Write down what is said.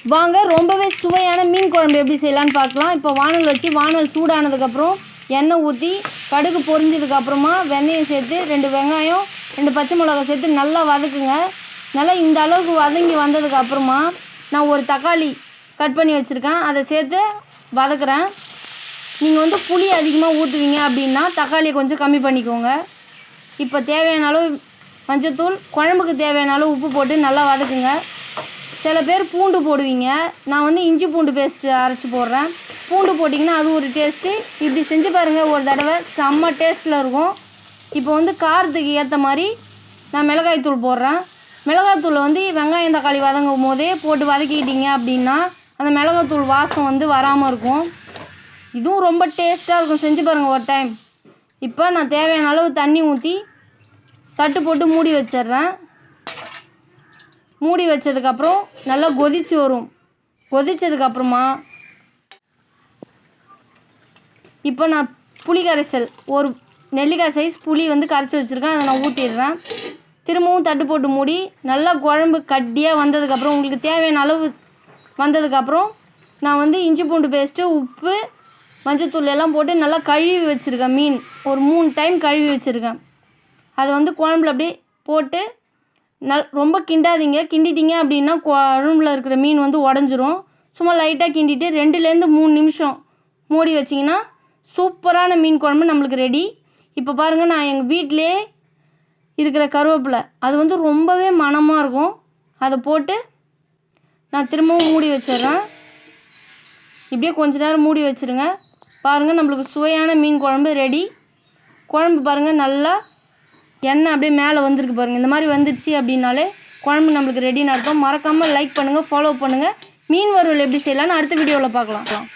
வாங்க ரொம்பவே சுவையான மீன் குழம்பு எப்படி செய்யலான்னு பார்க்கலாம். இப்போ வானல் வச்சு வானல் சூடானதுக்கப்புறம் எண்ணெய் ஊற்றி கடுகு பொரிஞ்சதுக்கப்புறமா வெந்தயம் சேர்த்து 2 வெங்காயம் 2 பச்சை மிளகாய் சேர்த்து நல்லா வதக்குங்க. நல்லா இந்த அளவுக்கு வதங்கி வந்ததுக்கப்புறமா நான் ஒரு தக்காளி கட் பண்ணி வச்சுருக்கேன், அதை சேர்த்து வதக்குறேன். நீங்கள் புளி அதிகமாக ஊற்றுவீங்க அப்படின்னா தக்காளியை கொஞ்சம் கம்மி பண்ணிக்கோங்க. இப்போ தேவையான அளவு மஞ்சத்தூள், குழம்புக்கு தேவையான அளவு உப்பு போட்டு நல்லா வதக்குங்க. சில பேர் பூண்டு போடுவீங்க, நான் இஞ்சி பூண்டு பேஸ்ட்டு அரைச்சி போடுறேன். பூண்டு போட்டிங்கன்னா அது ஒரு டேஸ்ட்டு. இப்படி செஞ்சு பாருங்கள் ஒரு தடவை, செம்ம டேஸ்ட்டில் இருக்கும். இப்போ காரத்துக்கு ஏற்ற மாதிரி நான் மிளகாய்த்தூள் போடுறேன். மிளகாய்த்தூளை வெங்காயம் தக்காளி வதங்கும் போதே போட்டு வதக்கிக்கிட்டீங்க அப்படின்னா அந்த மிளகாய்த்தூள் வாசம் வராமல் இருக்கும். இதுவும் ரொம்ப டேஸ்ட்டாக இருக்கும், செஞ்சு பாருங்கள் ஒரு டைம். இப்போ நான் தேவையான அளவு தண்ணி ஊற்றி தட்டு போட்டு மூடி வச்சிட்றேன். மூடி வச்சதுக்கப்புறம் நல்லா கொதித்து வரும். கொதித்ததுக்கப்புறமா இப்போ நான் புளி கரைசல் ஒரு நெல்லிக்காய் சைஸ் புளி கரைச்சி வச்சுருக்கேன், அதை நான் ஊற்றிடுறேன். திரும்பவும் தட்டு போட்டு மூடி நல்லா குழம்பு கட்டியாக வந்ததுக்கப்புறம் உங்களுக்கு தேவையான அளவு வந்ததுக்கப்புறம் நான் இஞ்சி பூண்டு பேஸ்ட்டு, உப்பு, மஞ்சத்தூள் எல்லாம் போட்டு நல்லா கழுவி வச்சுருக்கேன். மீன் ஒரு 3 டைம் கழுவி வச்சுருக்கேன். அதை குழம்புல அப்படியே போட்டு ரொம்ப கிண்டாதீங்க. கிண்டிட்டிங்க அப்படின்னா குழம்புல இருக்கிற மீன் உடஞ்சிரும். சும்மா லைட்டாக கிண்டிட்டு 2லேருந்து 3 நிமிஷம் மூடி வச்சிங்கன்னா சூப்பரான மீன் குழம்பு நம்மளுக்கு ரெடி. இப்போ பாருங்கள், நான் எங்கள் வீட்டிலே இருக்கிற கருவேப்பிலை அது ரொம்பவே மணமாக இருக்கும், அதை போட்டு நான் திரும்பவும் மூடி வச்சிட்றேன். இப்படியே கொஞ்ச நேரம் மூடி வச்சுருங்க. பாருங்கள், நம்மளுக்கு சுவையான மீன் குழம்பு ரெடி. குழம்பு பாருங்கள், நல்லா எண்ணெய் அப்படியே மேலே வந்திருக்கு பாருங்கள். இந்த மாதிரி வந்துடுச்சு அப்படின்னாலே குழம்பு நம்மளுக்கு ரெடின்னு அர்த்தம். மறக்காமல் லைக் பண்ணுங்கள், ஃபாலோ பண்ணுங்கள். மீன் வறுவல் எப்படி செய்யலான்னு அடுத்த வீடியோவில் பார்க்கலாம்.